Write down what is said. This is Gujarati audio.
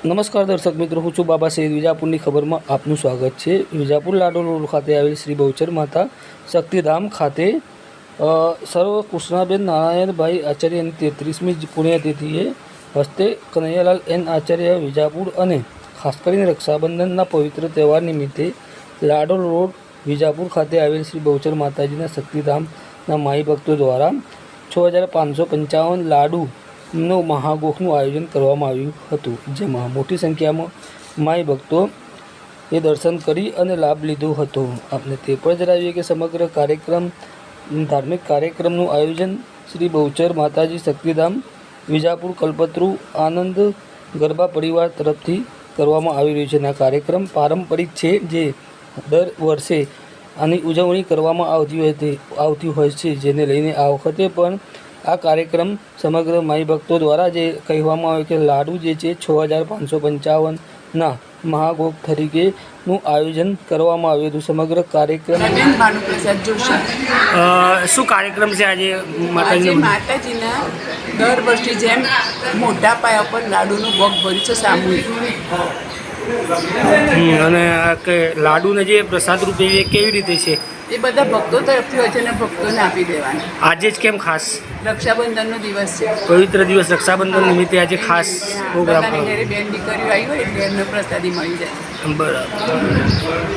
નમસ્કાર દર્શક મિત્રો, હું છું બાબા સૈયદ. વિજાપુરની ખબરમાં આપનું સ્વાગત છે. વિજાપુર લાડોલ રોડ ખાતે આવેલ શ્રી બહુચર માતા શક્તિધામ ખાતે સર્વ કૃષ્ણાબેન નારાયણભાઈ આચાર્યની 33મી પુણ્યતિથિએ હસ્તે કનૈયાલાલ એન આચાર્ય વિજાપુર અને ખાસ કરીને રક્ષાબંધનના પવિત્ર તહેવાર નિમિત્તે લાડોલ રોડ વિજાપુર ખાતે આવેલ શ્રી બહુચર માતાજીના શક્તિધામના માઈ ભક્તો દ્વારા 6555 લાડુનો મહાગોખનું આયોજન કરવામાં આવ્યું હતું, જેમાં મોટી સંખ્યામાં માઈ ભક્તો એ દર્શન કરી અને લાભ લીધો હતો. આપણે તે પણ જણાવીએ કે સમગ્ર કાર્યક્રમ ધાર્મિક કાર્યક્રમનું આયોજન શ્રી બહુચર માતાજી શક્તિધામ વિજાપુર કલ્પતરુ આનંદ ગરબા પરિવાર તરફથી કરવામાં આવી રહ્યું છે. આ કાર્યક્રમ પારંપરિક છે, જે દર વર્ષે આની ઉજવણી કરવામાં આવતી હોય છે, જેને લઈને આ વખતે પણ આ કાર્યક્રમ સમગ્ર માઈ ભક્તો દ્વારા જે કહેવામાં આવે કે લાડુ જે છે 6555ના મહાભોગ તરીકેનું આયોજન કરવામાં આવ્યું હતું. સમગ્ર કાર્યક્રમ શું કાર્યક્રમ છે આજે માતાજીના દર વર્ષની જેમ મોટા પાયા પર લાડુનું ભોગ ભર્યું છે સામૂહિક. અને આ કે લાડુને જે પ્રસાદ રૂપે એ કેવી રીતે છે? એ બધા ભક્તો તરફથી હોય છે અને ભક્તોને આપી દેવાના. આજે જ કેમ ખાસ? રક્ષાબંધનનો દિવસ છે, પવિત્ર દિવસ રક્ષાબંધન નિમિત્તે આજે ખાસ પ્રોગ્રામ. બધાની ઘરે બેન દીકરીઓ આવી હોય એટલે એમને પ્રસાદી મળી જાય. બરાબર.